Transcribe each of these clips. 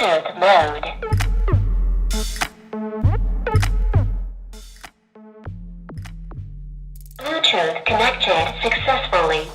Bluetooth mode. Bluetooth connected successfully.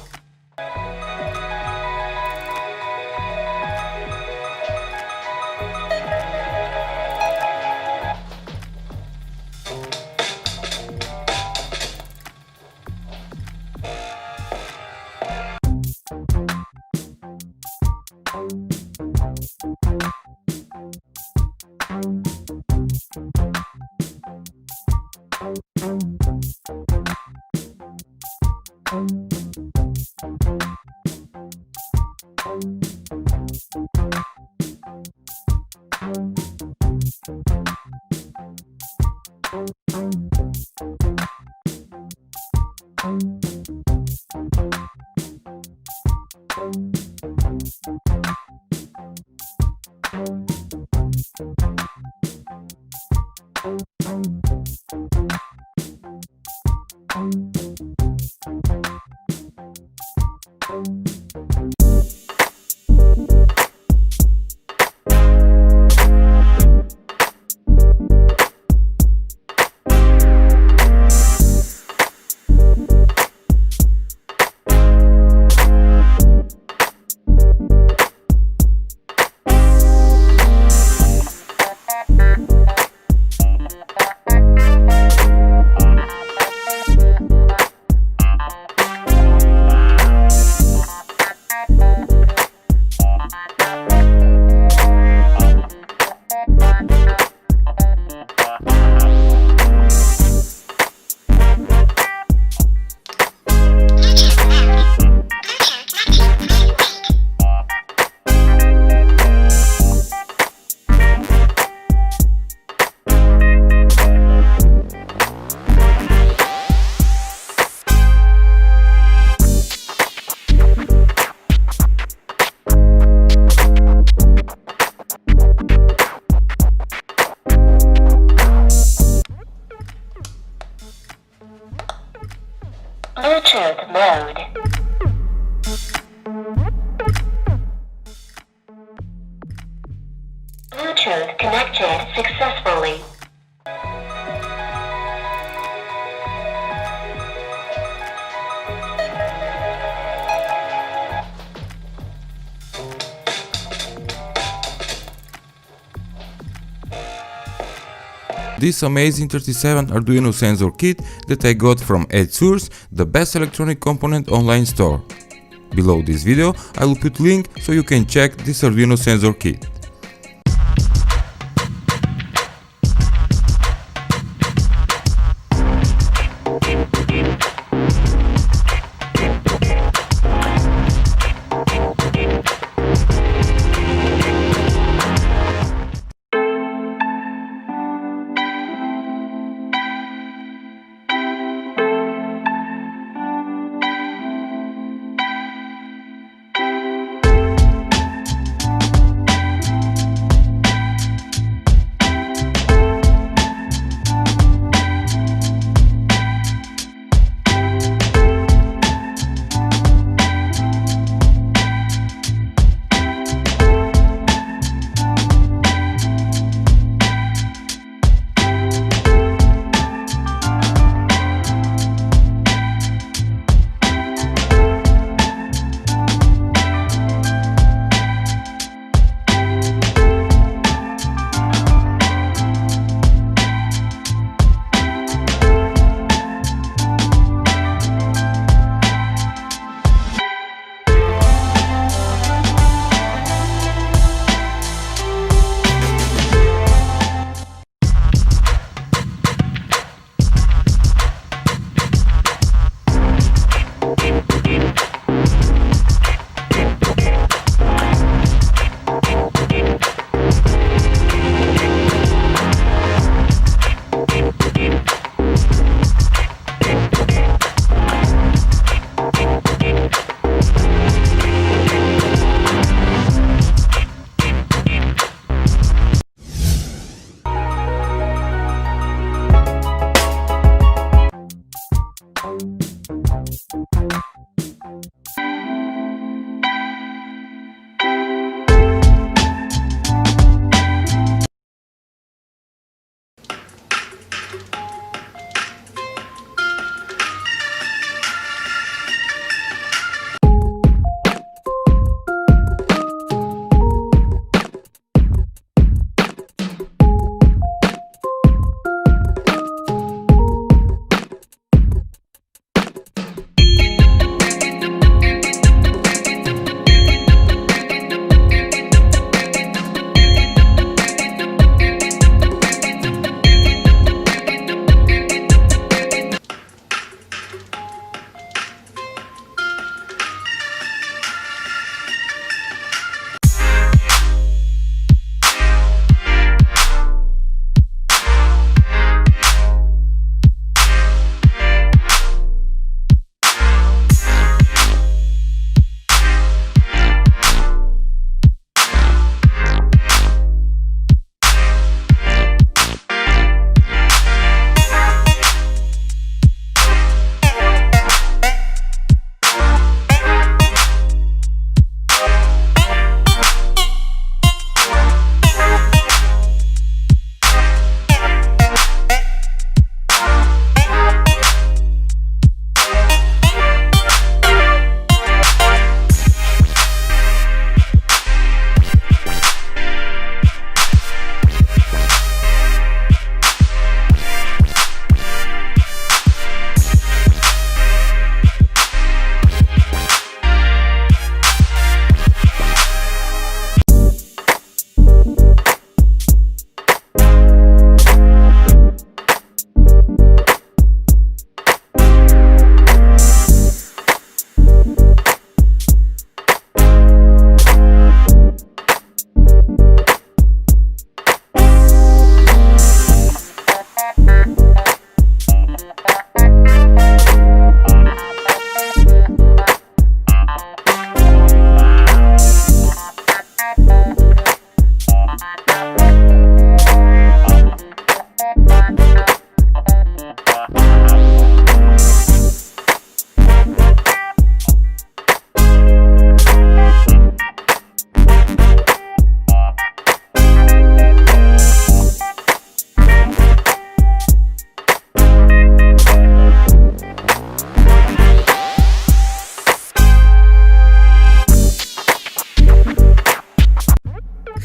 Bluetooth mode. Bluetooth connected successfully. This amazing 37 Arduino sensor kit that I got from EdSource, the best electronic component online store. Below this video I will put link so you can check this Arduino sensor kit.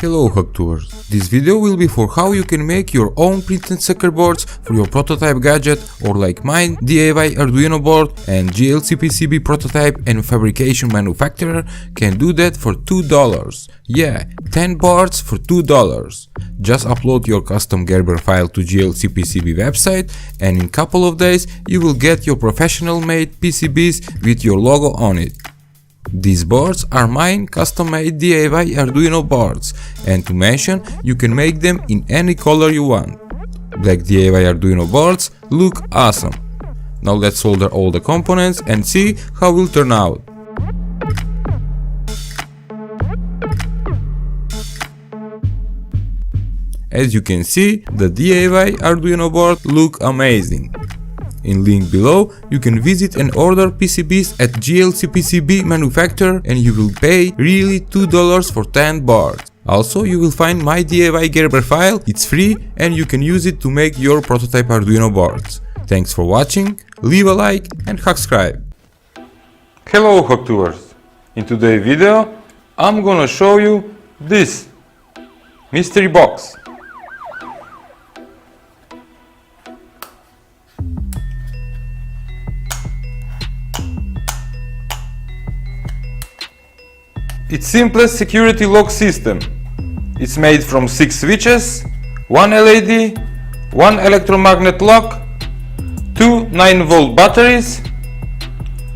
Hello Hacktubers! This video will be for how you can make your own printed circuit boards for your prototype gadget, or like mine, DIY Arduino board and GLC PCB prototype and fabrication manufacturer can do that for $2. Yeah, 10 boards for $2. Just upload your custom Gerber file to GLC PCB website and in couple of days you will get your professional made PCBs with your logo on it. These boards are mine custom-made DIY Arduino boards, and to mention, you can make them in any color you want. Black DIY Arduino boards look awesome. Now let's solder all the components and see how it will turn out. As you can see, the DIY Arduino board look amazing. In link below, you can visit and order PCBs at GLC PCB manufacturer and you will pay really $2 for 10 boards. Also, you will find my DIY Gerber file, it's free and you can use it to make your prototype Arduino boards. Thanks for watching, leave a like and subscribe. Hello Hacktubers! In today's video, I'm gonna show you this mystery box. It's simplest security lock system. It's made from 6 switches, 1 LED, 1 electromagnet lock, 2 9-volt batteries,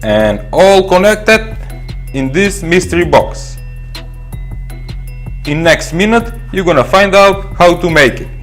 and all connected in this mystery box. In next minute you're gonna find out how to make it.